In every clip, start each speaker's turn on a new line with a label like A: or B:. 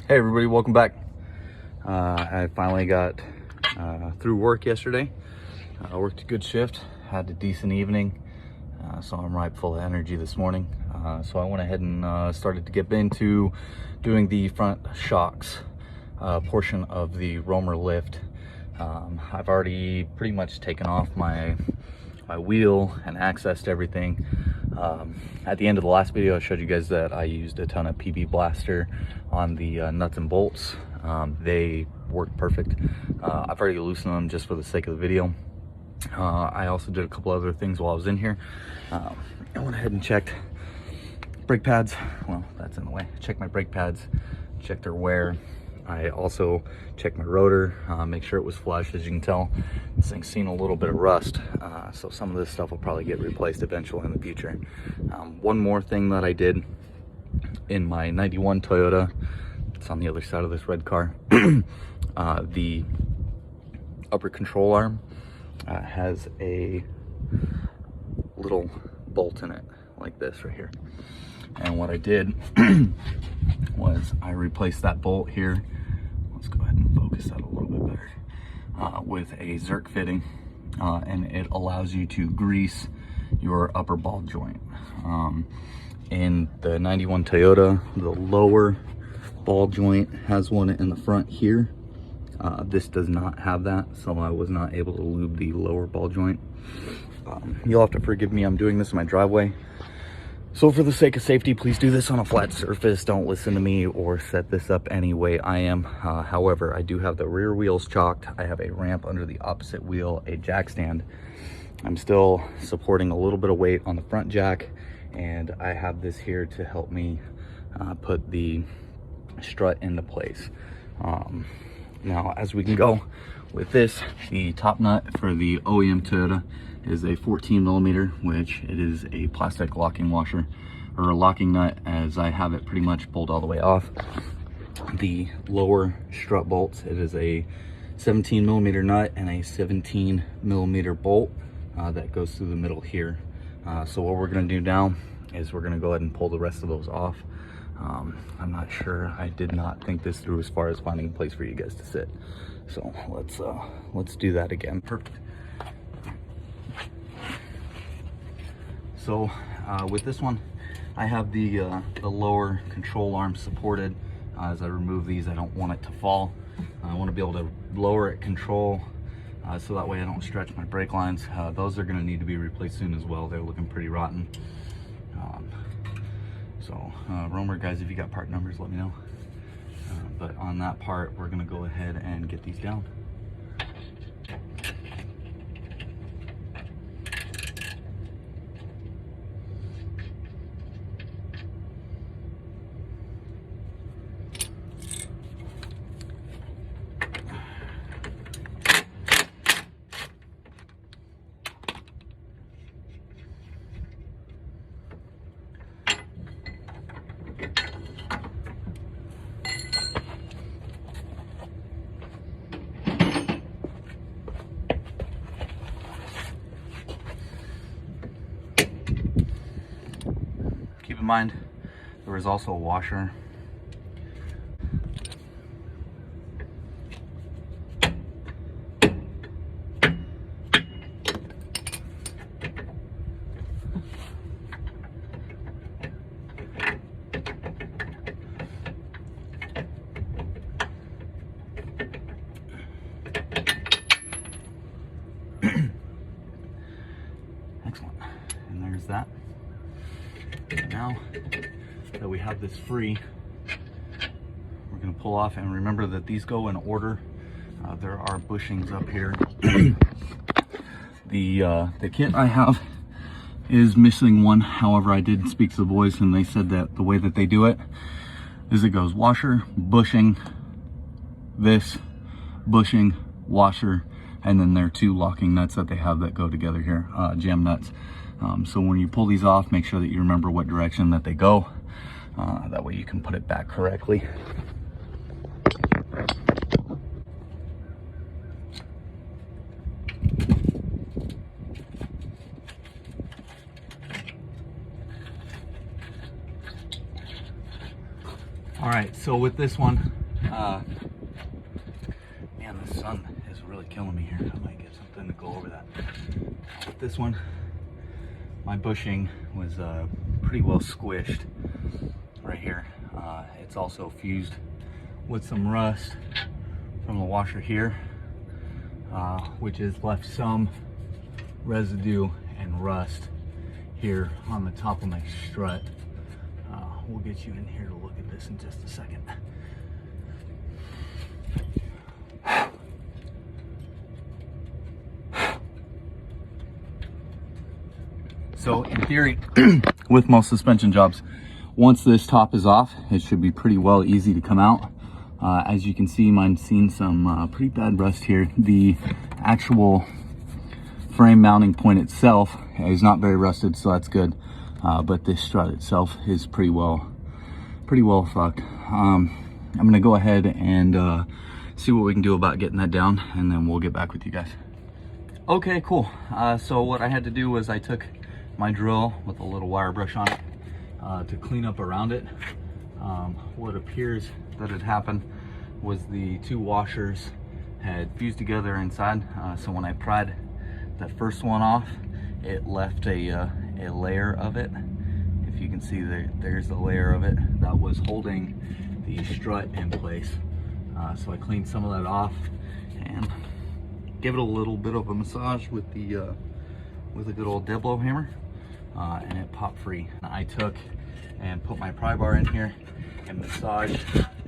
A: Hey everybody, welcome back. I finally got through work yesterday. I worked a good shift, had a decent evening, so I'm right full of energy this morning. So I went ahead and started to get into doing the front shocks portion of the Roamer lift. I've already pretty much taken off my wheel and accessed everything. At the end of the last video, I showed you guys that I used a ton of PB Blaster on the nuts and bolts. They work perfect. I've already loosened them just for the sake of the video. I also did a couple other things while I was in here. I went ahead and checked brake pads. Well, that's in the way. Checked my brake pads, checked their wear. I also checked my rotor, make sure it was flush. As you can tell, this thing's seen a little bit of rust, so some of this stuff will probably get replaced eventually in the future. One more thing that I did in my 91 Toyota, it's on the other side of this red car, the upper control arm has a little bolt in it, like this right here. And what I did was I replaced that bolt here. Let's go ahead and focus that a little bit better, with a Zerk fitting, and it allows you to grease your upper ball joint. In the 91 Toyota, the lower ball joint has one in the front here. This does not have that, so I was not able to lube the lower ball joint. You'll have to forgive me, I'm doing this in my driveway. So for the sake of safety, please do this on a flat surface. Don't listen to me or set this up any way I am. However, I do have the rear wheels chalked. I have a ramp under the opposite wheel, a jack stand. I'm still supporting a little bit of weight on the front jack, and I have this here to help me put the strut into place. Now, as we can go with this, the top nut for the OEM Toyota is a 14 millimeter, which it is a plastic locking washer, or a locking nut, as I have it pretty much pulled all the way off. The lower strut bolts, it is a 17 millimeter nut and a 17 millimeter bolt that goes through the middle here. So what we're gonna do now is we're gonna go ahead and pull the rest of those off. I'm not sure, I did not think this through as far as finding a place for you guys to sit. So let's do that again. Perfect. So with this one, I have the lower control arm supported. As I remove these, I don't want it to fall. I want to be able to lower it, control, so that way I don't stretch my brake lines. Those are going to need to be replaced soon as well. They're looking pretty rotten. Roamer guys, if you got part numbers, let me know. But on that part, we're going to go ahead and get these down. Keep in mind, there is also a washer. Excellent, and there's that. Now that we have this free, we're going to pull off, and remember that these go in order. There are bushings up here. The kit I have is missing one. However, I did speak to the boys and they said that the way that they do it is it goes washer, bushing, this, bushing, washer, and then there are two locking nuts that they have that go together here, jam nuts. So when you pull these off, make sure that you remember what direction that they go. That way you can put it back correctly. All right, so with this one, Man, the sun is really killing me here. I might get something to go over that. With this one, my bushing was pretty well squished right here. It's also fused with some rust from the washer here, which has left some residue and rust here on the top of my strut. We'll get you in here to look at this in just a second. So in theory, with most suspension jobs, once this top is off, it should be pretty well easy to come out. As you can see, mine's seen some pretty bad rust here. The actual frame mounting point itself is not very rusted, so that's good. But this strut itself is pretty well fucked. I'm gonna go ahead and see what we can do about getting that down, and then we'll get back with you guys. Okay, cool. So what I had to do was I took my drill with a little wire brush on it to clean up around it. What appears that had happened was the two washers had fused together inside. So when I pried that first one off, it left a layer of it. If you can see there's a layer of it that was holding the strut in place. So I cleaned some of that off and give it a little bit of a massage with a good old dead blow hammer, and it popped free. I took and put my pry bar in here and massaged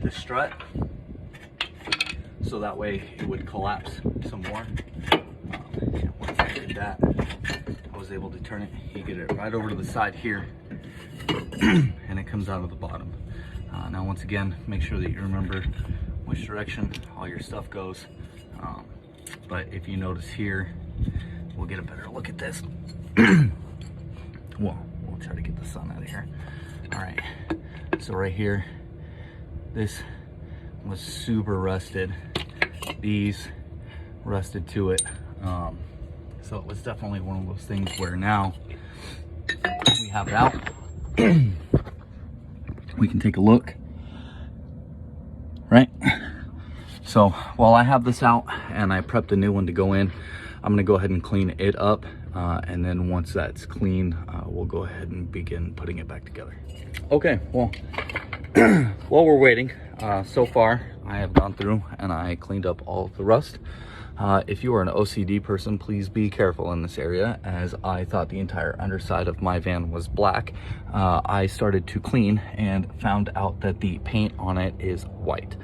A: the strut so that way it would collapse some more. And once I did that, I was able to turn it. You get it right over to the side here, and it comes out of the bottom. Now once again, make sure that you remember which direction all your stuff goes. But if you notice here, we'll get a better look at this. Well, we'll try to get the sun out of here. All right, so right here, this was super rusted. These rusted to it. So it was definitely one of those things where now we have it out. We can take a look, right? So while I have this out and I prepped a new one to go in, I'm gonna go ahead and clean it up. And then once that's clean, we'll go ahead and begin putting it back together. Okay, well, while we're waiting, so far I have gone through and I cleaned up all of the rust. If you are an OCD person, please be careful in this area, as I thought the entire underside of my van was black. I started to clean and found out that the paint on it is white.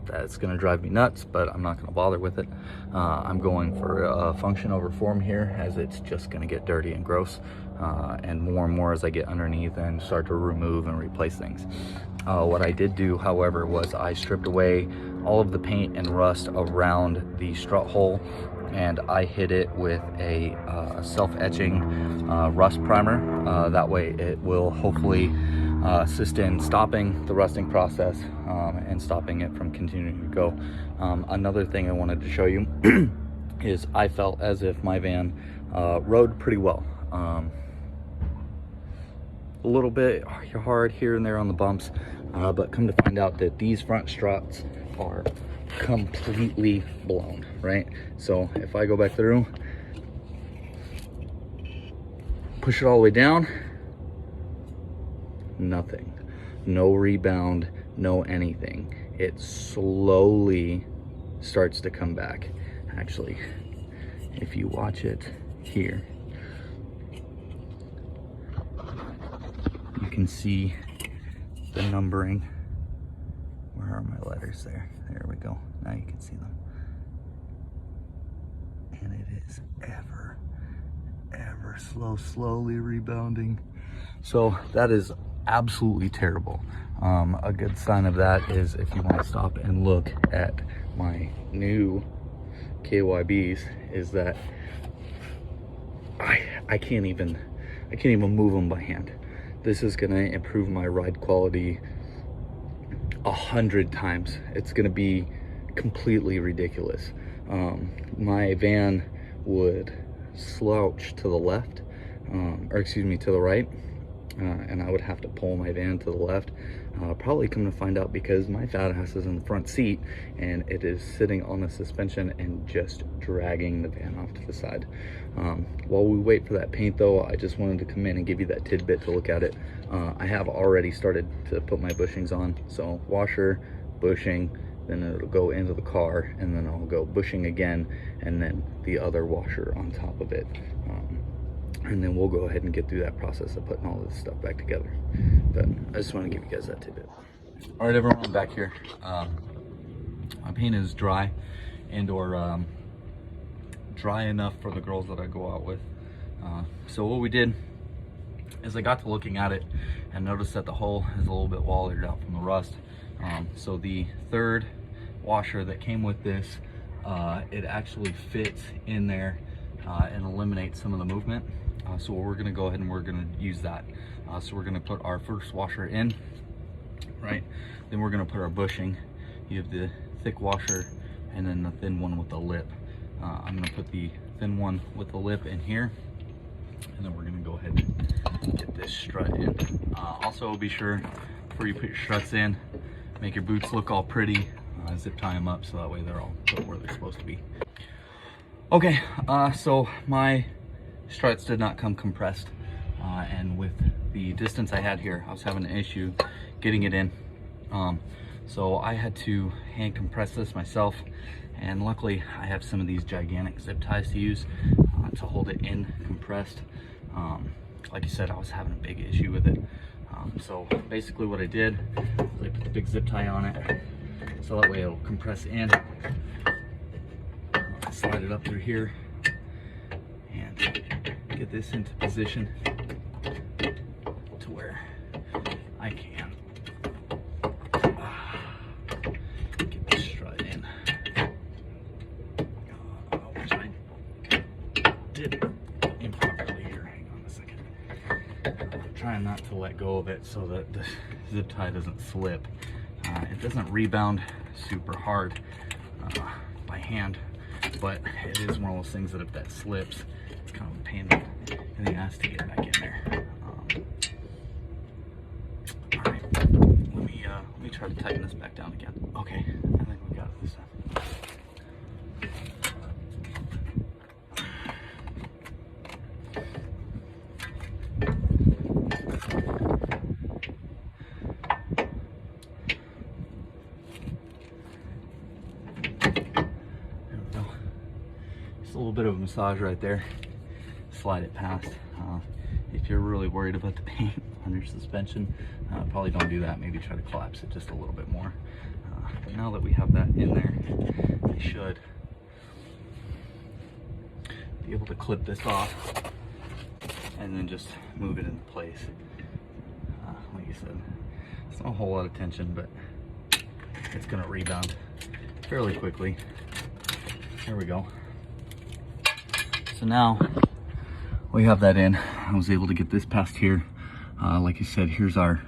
A: That's gonna drive me nuts, but I'm not gonna bother with it. I'm going for a function over form here, as it's just gonna get dirty and gross, and more as I get underneath and start to remove and replace things. What I did do, however, was I stripped away all of the paint and rust around the strut hole, and I hit it with a self-etching rust primer. That way it will hopefully assist in stopping the rusting process and stopping it from continuing to go. Another thing I wanted to show you is I felt as if my van rode pretty well. A little bit hard here and there on the bumps, but come to find out that these front struts are completely blown, right? So if I go back through, push it all the way down, nothing, no rebound, no anything. It slowly starts to come back. Actually, if you watch it here, you can see the numbering. Where are my letters there? There we go. Now you can see them. And it is ever slowly rebounding. So that is absolutely terrible. A good sign of that is if you want to stop and look at my new KYBs, is that I can't even move them by hand. This is gonna improve my ride quality 100 times. It's gonna be completely ridiculous. My van would slouch to the left, or excuse me, to the right, and I would have to pull my van to the left. Probably come to find out because my fat ass is in the front seat and it is sitting on the suspension and just dragging the van off to the side. While we wait for that paint though, I just wanted to come in and give you that tidbit to look at it. I have already started to put my bushings on. So washer, bushing, then it'll go into the car, and then I'll go bushing again, and then the other washer on top of it. And then we'll go ahead and get through that process of putting all this stuff back together. But I just want to give you guys that tidbit. All right, everyone, I'm back here. My paint is dry and or dry enough for the girls that I go out with. So what we did is I got to looking at it and noticed that the hull is a little bit wallered out from the rust. So the third washer that came with this, it actually fits in there and eliminates some of the movement. So we're gonna go ahead and we're gonna use that. So we're gonna put our first washer in, right? Then we're gonna put our bushing. You have the thick washer and then the thin one with the lip. I'm gonna put the thin one with the lip in here, and then we're gonna go ahead and get this strut in. Also be sure before you put your struts in, make your boots look all pretty. Zip tie them up so that way they're all put where they're supposed to be. Okay, so my struts did not come compressed, and with the distance I had here, I was having an issue getting it in. So I had to hand compress this myself, and luckily I have some of these gigantic zip ties to use to hold it in compressed. Like I said, I was having a big issue with it. So basically what I did was I put the big zip tie on it, so that way it'll compress in. Slide it up through here and get this into position to where I can get this strut in, which I did improperly here. Hang on a second. I'm trying not to let go of it so that the zip tie doesn't slip. It doesn't rebound super hard by hand, but it is one of those things that if that slips, it's kind of a pain in the ass to get back in there. All right, let me try to tighten this back down again. Okay, I think we got it this time. A little bit of a massage right there, slide it past. If you're really worried about the paint on your suspension, probably don't do that. Maybe try to collapse it just a little bit more. But now that we have that in there, I should be able to clip this off and then just move it into place. Like you said, it's not a whole lot of tension, but it's gonna rebound fairly quickly. There we go. So now we have that in. I was able to get this past here. Like I said, here's our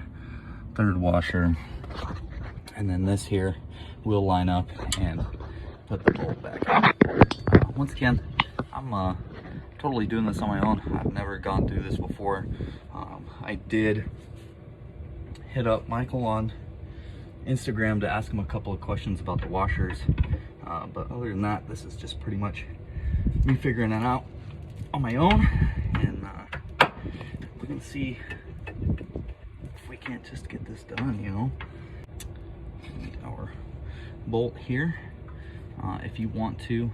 A: third washer, and then this here will line up and put the bolt back on. Once again, I'm totally doing this on my own. I've never gone through this before. I did hit up Michael on Instagram to ask him a couple of questions about the washers, but other than that, this is just pretty much me figuring it out on my own, and we're gonna see if we can't just get this done, you know. Our bolt here, if you want to,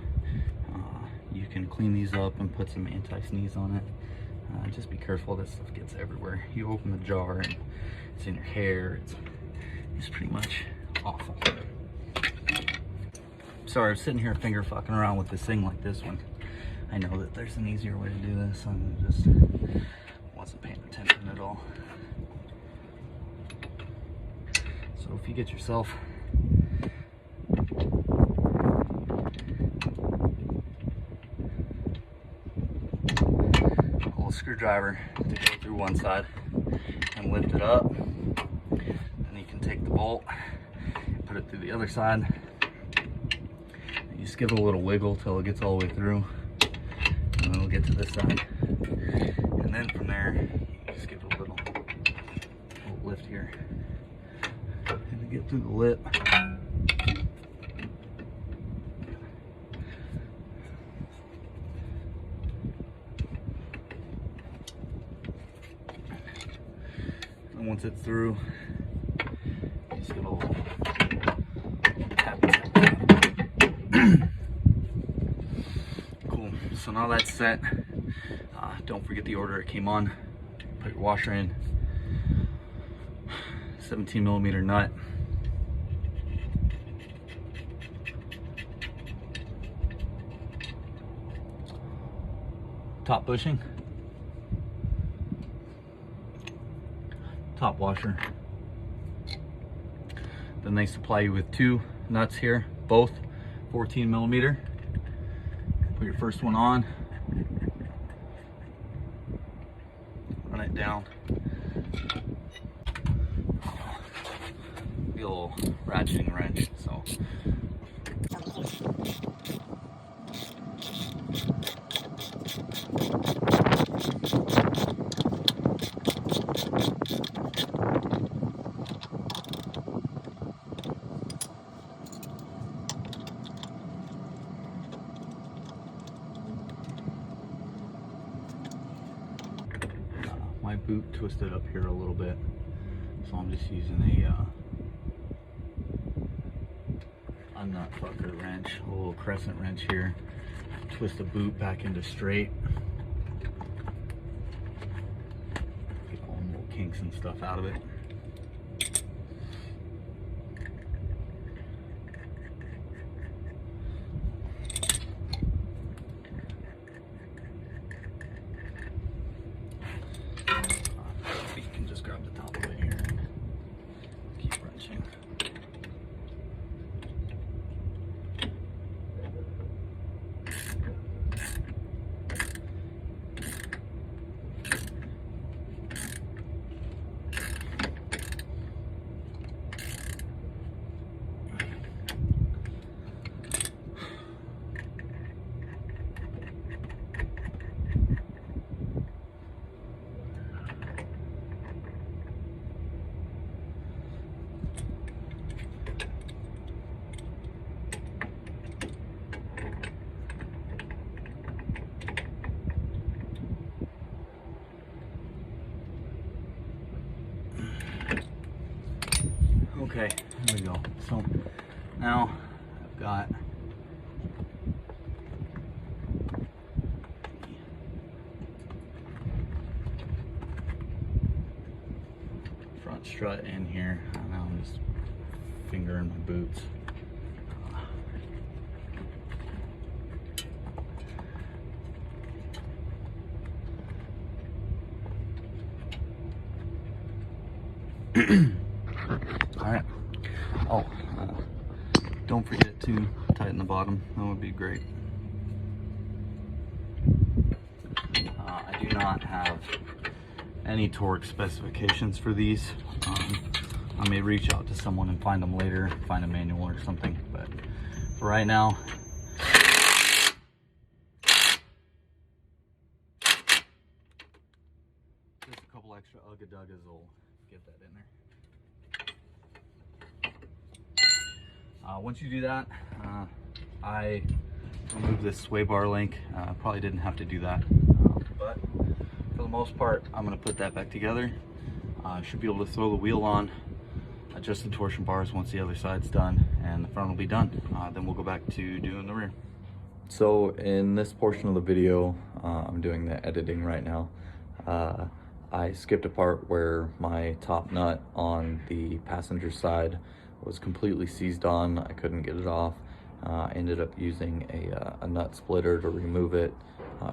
A: you can clean these up and put some anti-sneeze on it. Just be careful, this stuff gets everywhere. You open the jar and it's in your hair. It's pretty much awful. Sorry, I was sitting here finger fucking around with this thing like this one. I know that there's an easier way to do this. I just wasn't paying attention at all. So if you get yourself a little screwdriver to go through one side and lift it up, then you can take the bolt and put it through the other side. You just give it a little wiggle till it gets all the way through, and then it'll get to this side. And then from there, you just give it a little lift here. And to get through the lip. And once it's through, just get a little tap. Cool. So now that's set. Don't forget the order it came on. Put your washer in. 17mm nut. Top bushing. Top washer. Then they supply you with 2 nuts here, both 14mm. Put your first one on. Run it down. Be a little ratcheting wrench, so. My boot twisted up here a little bit, so I'm just using a nut fucker wrench, a little crescent wrench here. Twist the boot back into straight. Get all the little kinks and stuff out of it. You can just grab the top of it here and keep wrenching. Okay, there we go. So now I've got front strut in here. Now I'm just fingering my boots. All right. Oh, don't forget to tighten the bottom. That would be great. I do not have any torque specifications for these. I may reach out to someone and find them later, find a manual or something. But for right now, just a couple extra ugga-duggas will get that in there. Once you do that, I removed this sway bar link. Probably didn't have to do that, but for the most part, I'm going to put that back together. I should be able to throw the wheel on, adjust the torsion bars once the other side's done, and the front will be done. Then we'll go back to doing the rear. So in this portion of the video, I'm doing the editing right now. I skipped a part where my top nut on the passenger side was completely seized on. I couldn't get it off. I ended up using a nut splitter to remove it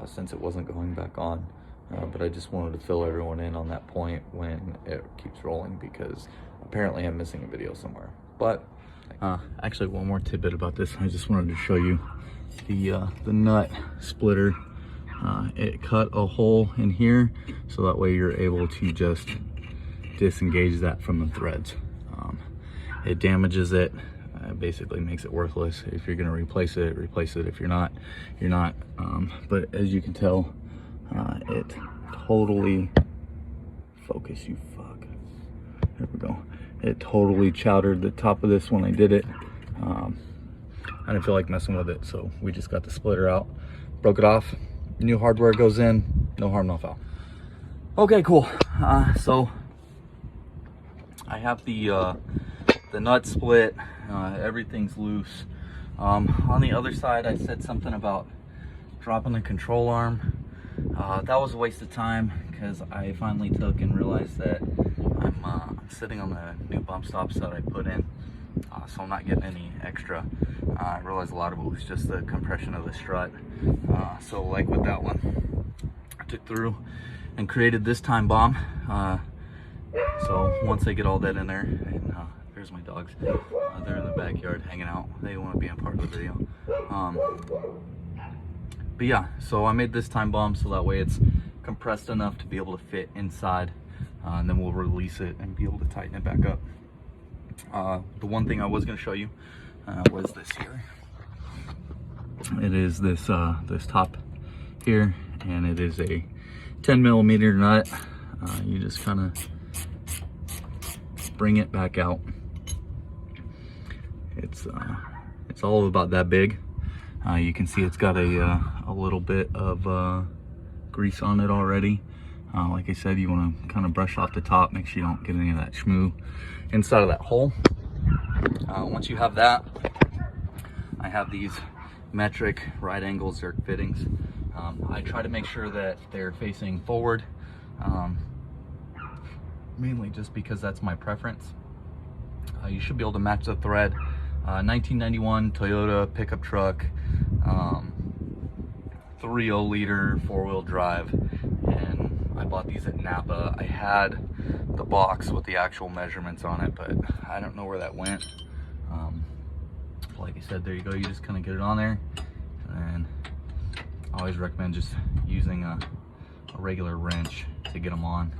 A: since it wasn't going back on. But I just wanted to fill everyone in on that point when it keeps rolling, because apparently I'm missing a video somewhere. But actually, one more tidbit about this. I just wanted to show you the nut splitter. It cut a hole in here, so that way you're able to just disengage that from the threads. It damages it, basically makes it worthless. If you're gonna replace it, replace it. If you're not, you're not. But as you can tell, it totally, focus you fuck. There we go. It totally chowdered the top of this when I did it. I didn't feel like messing with it, so we just got the splitter out, broke it off. New hardware goes in, no harm, no foul. Okay, cool. So I have the nut split. Everything's loose. On the other side, I said something about dropping the control arm. That was a waste of time because I finally took and realized that I'm sitting on the new bump stops that I put in, so I'm not getting any extra. I realized a lot of it was just the compression of the strut. So like with that one, I took through and created this time bomb. So once I get all that in there, and there's my dogs. They're in the backyard hanging out. They want to be a part of the video. But yeah, so I made this time bomb so that way it's compressed enough to be able to fit inside, and then we'll release it and be able to tighten it back up. The one thing I was going to show you was this here. It is this this top here, and it is a 10mm nut. You just kind of bring it back out. It's all about that big. You can see it's got a little bit of grease on it already. Like I said, you want to kind of brush off the top, make sure you don't get any of that schmoo inside of that hole. Once you have that, I have these metric right angle zerk fittings. I try to make sure that they're facing forward, mainly just because that's my preference. You should be able to match the thread. 1991 Toyota pickup truck, 3.0 liter 4-wheel drive, and I bought these at Napa. I had the box with the actual measurements on it, but I don't know where that went. Like I said, there you go. You just kind of get it on there, and I always recommend just using a regular wrench to get them on.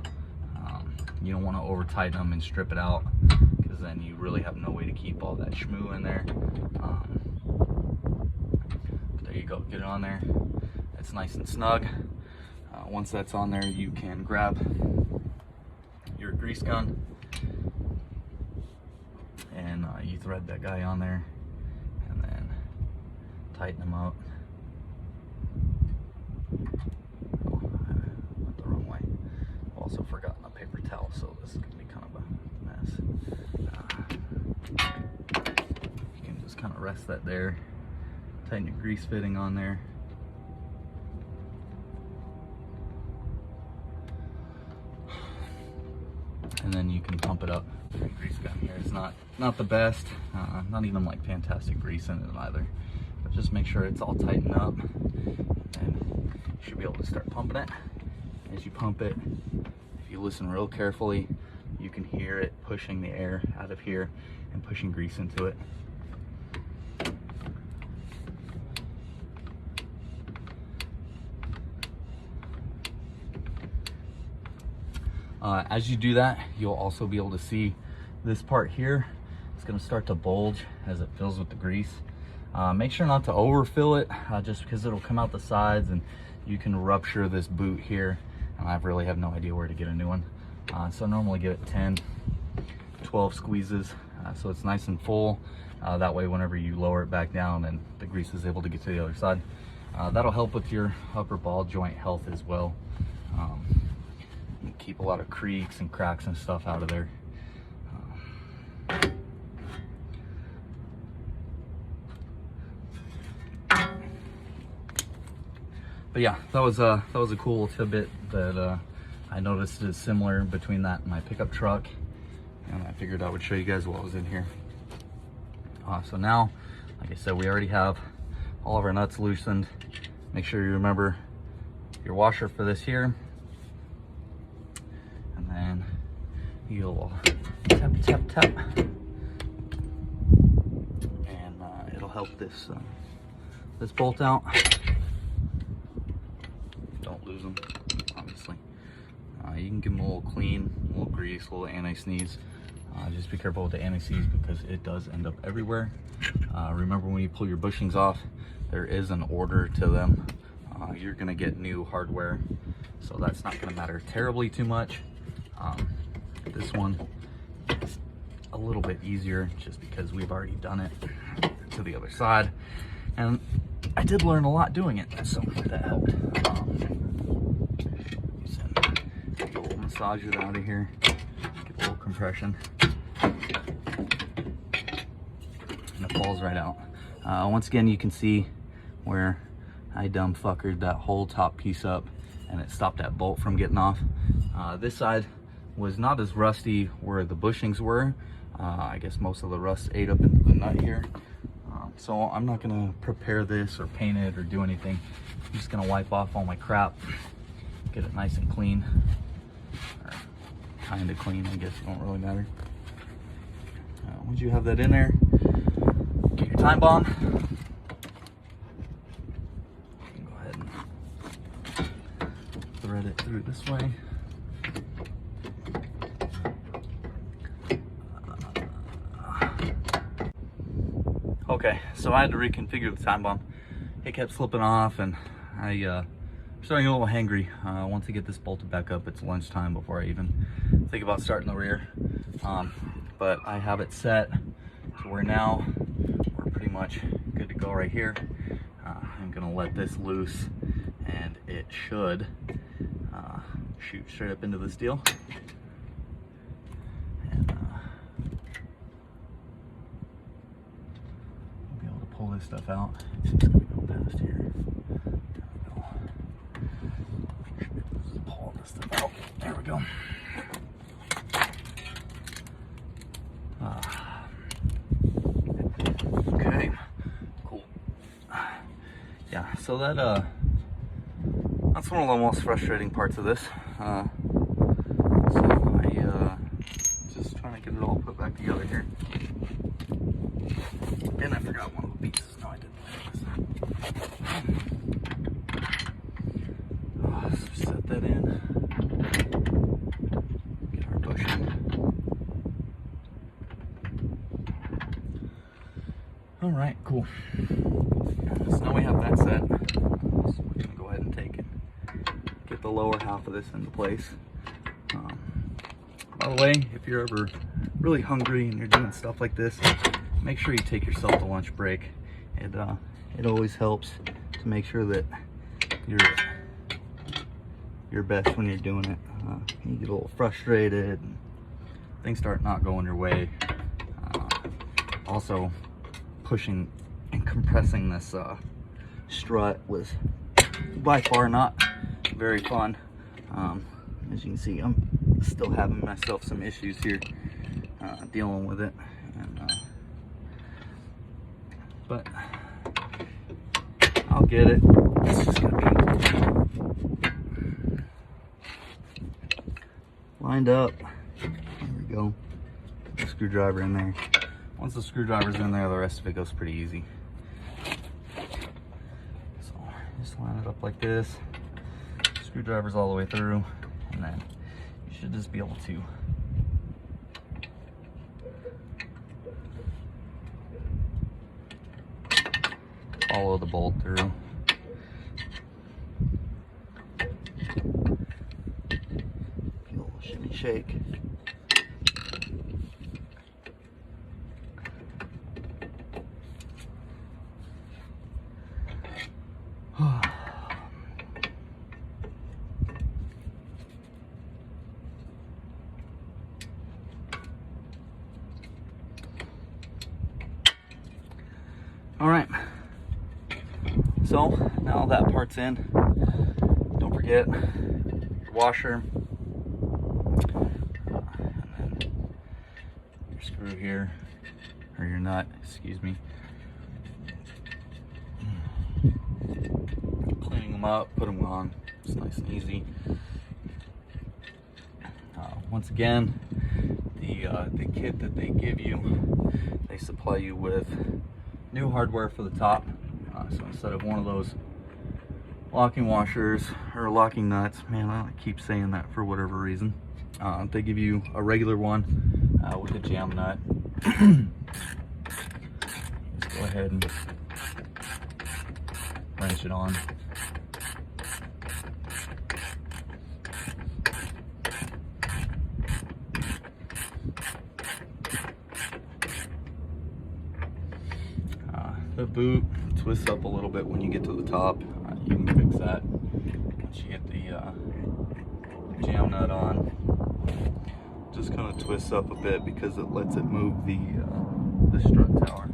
A: You don't want to over tighten them and strip it out, because then you really have no way to keep all that schmoo in there. There you go, get it on there. It's nice and snug. Once that's on there, you can grab your grease gun and you thread that guy on there and then tighten them up. Oh, I went the wrong way. I've also forgotten a paper towel, so this is going to be kind of a mess. You can just kind of rest that there, tighten your grease fitting on there. And then you can pump it up. The grease gun here is not the best, not even like fantastic grease in it either. But just make sure it's all tightened up, and you should be able to start pumping it. As you pump it, if you listen real carefully, you can hear it pushing the air out of here and pushing grease into it. As you do that, you'll also be able to see this part here. It's going to start to bulge as it fills with the grease. Make sure not to overfill it, just because it'll come out the sides and you can rupture this boot here, and I really have no idea where to get a new one. So normally give it 10, 12 squeezes, so it's nice and full. That way whenever you lower it back down, and the grease is able to get to the other side. That'll help with your upper ball joint health as well. Keep a lot of creaks and cracks and stuff out of there. But yeah, that was a cool tidbit that I noticed is similar between that and my pickup truck, and I figured I would show you guys what was in here. So now, like I said, we already have all of our nuts loosened. Make sure you remember your washer for this here. And then you'll tap, tap, tap. And it'll help this bolt out. Don't lose them, obviously. You can give them a little clean, a little grease, a little anti-sneeze. Just be careful with the anti-seize because it does end up everywhere. Remember, when you pull your bushings off, there is an order to them. You're gonna get new hardware, so that's not gonna matter terribly too much. This one a little bit easier just because we've already done it to the other side. And I did learn a lot doing it, so that helped. Get a little massager out of here, get a little compression, and it falls right out. Once again, you can see where I dumb fuckered that whole top piece up and it stopped that bolt from getting off. This side was not as rusty where the bushings were. I guess most of the rust ate up into the nut here. So I'm not gonna prepare this or paint it or do anything. I'm just gonna wipe off all my crap, get it nice and clean, or kind of clean, I guess it don't really matter. Once you have that in there, get your time bomb. You can go ahead and thread it through this way. Okay, so I had to reconfigure the time bomb. It kept slipping off, and I'm starting a little hangry. Once I get this bolted back up, it's lunchtime before I even think about starting the rear. But I have it set to where now we're pretty much good to go right here. I'm gonna let this loose, and it should shoot straight up into the steel. Pull this stuff out. It's just gonna go past here. There we go. Just pull all this stuff out. There we go. Okay, cool. Yeah, so that's one of the most frustrating parts of this. So I just trying to get it all put back together here. And I forgot one of the pieces. No, I didn't. So set that in. Get our bushing. All right, cool. So now we have that set. So we're gonna go ahead and take it. Get the lower half of this into place. By the way, if you're ever really hungry and you're doing stuff like this, make sure you take yourself a lunch break. It always helps to make sure that you're your best when you're doing it. You get a little frustrated and things start not going your way. Also, pushing and compressing this strut was by far not very fun. As you can see, I'm still having myself some issues here dealing with it. But I'll get it. It's just gonna be lined up. There we go. Put the screwdriver in there. Once the screwdriver's in there, the rest of it goes pretty easy. So just line it up like this. Screwdriver's all the way through, and then you should just be able to follow the bolt through. A little shimmy shake. All right. So now that part's in, don't forget your washer, and then your screw here, or your nut, excuse me. Cleaning them up, put them on, it's nice and easy. Once again, the kit that they give you, they supply you with new hardware for the top. So instead of one of those locking washers or locking nuts, man, I keep saying that for whatever reason, they give you a regular one with a jam nut. Just go ahead and wrench it on. The boot twists up a little bit when you get to the top. You can fix that once you get the jam nut on. Just kind of twists up a bit because it lets it move the strut tower.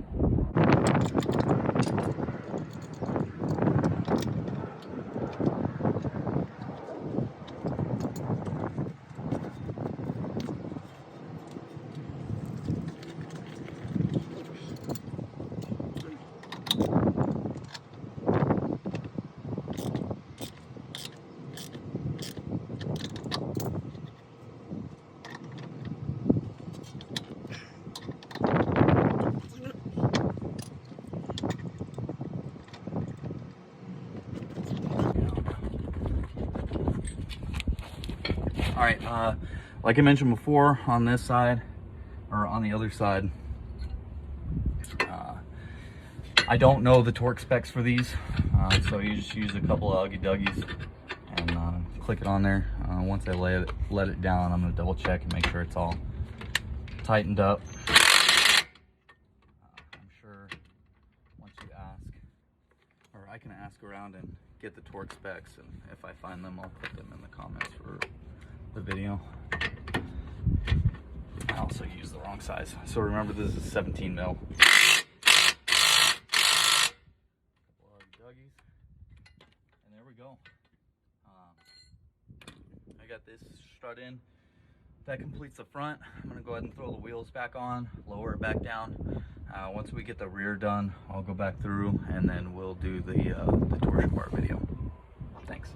A: All right, like I mentioned before, on this side, or on the other side, I don't know the torque specs for these, so you just use a couple of Uggy Duggies and click it on there. Once I let it down, I'm gonna double check and make sure it's all tightened up. I'm sure once you ask, or I can ask around and get the torque specs, and if I find them, I'll put them in the comments for the video. I also used the wrong size. So remember, this is 17 mil. Couple of Duggies. And there we go. I got this strut in. That completes the front. I'm gonna go ahead and throw the wheels back on, lower it back down. Once we get the rear done, I'll go back through and then we'll do the torsion bar video. Thanks.